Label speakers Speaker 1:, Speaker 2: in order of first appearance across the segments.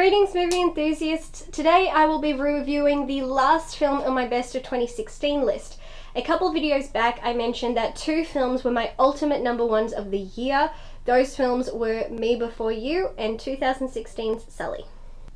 Speaker 1: Greetings movie enthusiasts, today I will be reviewing the last film on my best of 2016 list. A couple videos back I mentioned that two films were my ultimate number ones of the year. Those films were Me Before You and 2016's Sully.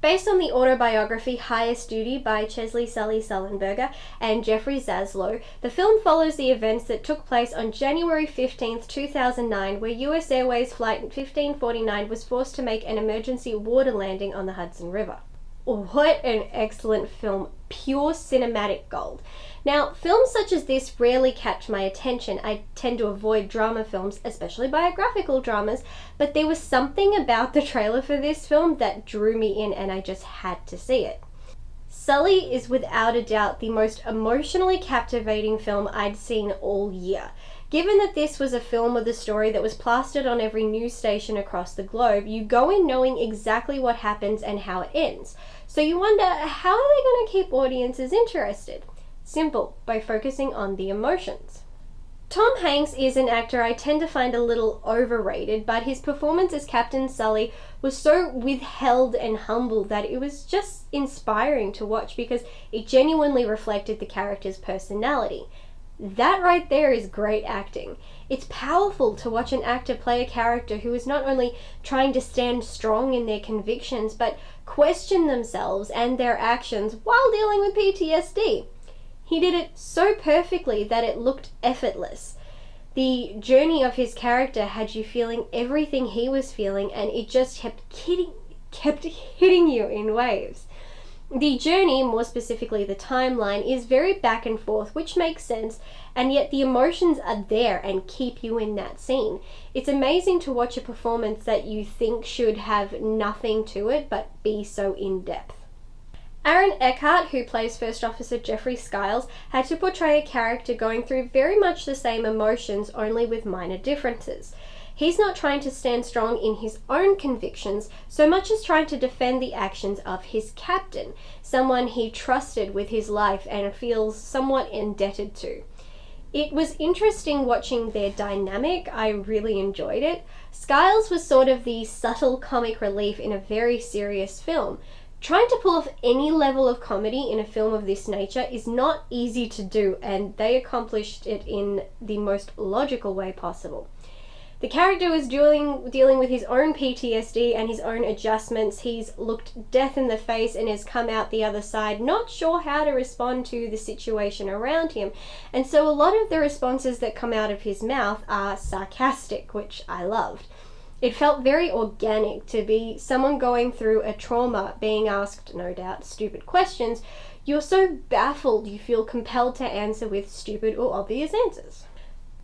Speaker 1: Based on the autobiography Highest Duty by Chesley Sully Sullenberger and Jeffrey Zaslow, the film follows the events that took place on January 15th, 2009, where US Airways Flight 1549 was forced to make an emergency water landing on the Hudson River. What an excellent film, pure cinematic gold. Now, films such as this rarely catch my attention. I tend to avoid drama films, especially biographical dramas, but there was something about the trailer for this film that drew me in and I just had to see it. Sully is without a doubt the most emotionally captivating film I'd seen all year. Given that this was a film with a story that was plastered on every news station across the globe, you go in knowing exactly what happens and how it ends. So you wonder, how are they going to keep audiences interested? Simple, by focusing on the emotions. Tom Hanks is an actor I tend to find a little overrated, but his performance as Captain Sully was so withheld and humble that it was just inspiring to watch because it genuinely reflected the character's personality. That right there is great acting. It's powerful to watch an actor play a character who is not only trying to stand strong in their convictions, but question themselves and their actions while dealing with PTSD. He did it so perfectly that it looked effortless. The journey of his character had you feeling everything he was feeling, and it just kept hitting you in waves. The journey, more specifically the timeline, is very back and forth, which makes sense, and yet the emotions are there and keep you in that scene. It's amazing to watch a performance that you think should have nothing to it, but be so in-depth. Aaron Eckhart, who plays First Officer Jeffrey Skiles, had to portray a character going through very much the same emotions, only with minor differences. He's not trying to stand strong in his own convictions so much as trying to defend the actions of his captain, someone he trusted with his life and feels somewhat indebted to. It was interesting watching their dynamic. I really enjoyed it. Skiles was sort of the subtle comic relief in a very serious film. Trying to pull off any level of comedy in a film of this nature is not easy to do, and they accomplished it in the most logical way possible. The character was dealing with his own PTSD and his own adjustments. He's looked death in the face and has come out the other side not sure how to respond to the situation around him. And so a lot of the responses that come out of his mouth are sarcastic, which I loved. It felt very organic to be someone going through a trauma, being asked, no doubt, stupid questions. You're so baffled you feel compelled to answer with stupid or obvious answers.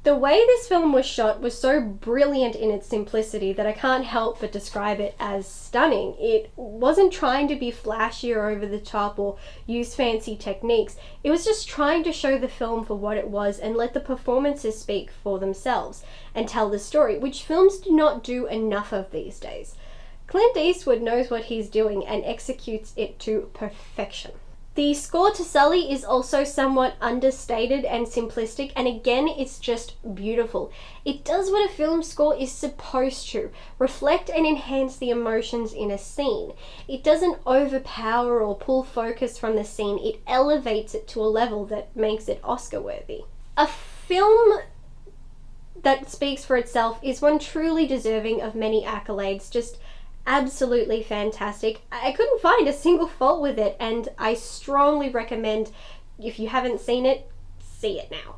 Speaker 1: The way this film was shot was so brilliant in its simplicity that I can't help but describe it as stunning. It wasn't trying to be flashy or over the top or use fancy techniques. It was just trying to show the film for what it was and let the performances speak for themselves and tell the story, which films do not do enough of these days. Clint Eastwood knows what he's doing and executes it to perfection. The score to Sully is also somewhat understated and simplistic, and again, it's just beautiful. It does what a film score is supposed to, reflect and enhance the emotions in a scene. It doesn't overpower or pull focus from the scene, it elevates it to a level that makes it Oscar-worthy. A film that speaks for itself is one truly deserving of many accolades, just absolutely fantastic. I couldn't find a single fault with it, and I strongly recommend, if you haven't seen it, see it now.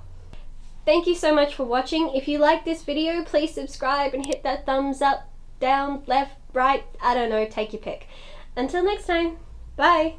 Speaker 1: Thank you so much for watching. If you like this video, please subscribe and hit that thumbs up, down, left, right, I don't know, take your pick. Until next time, bye!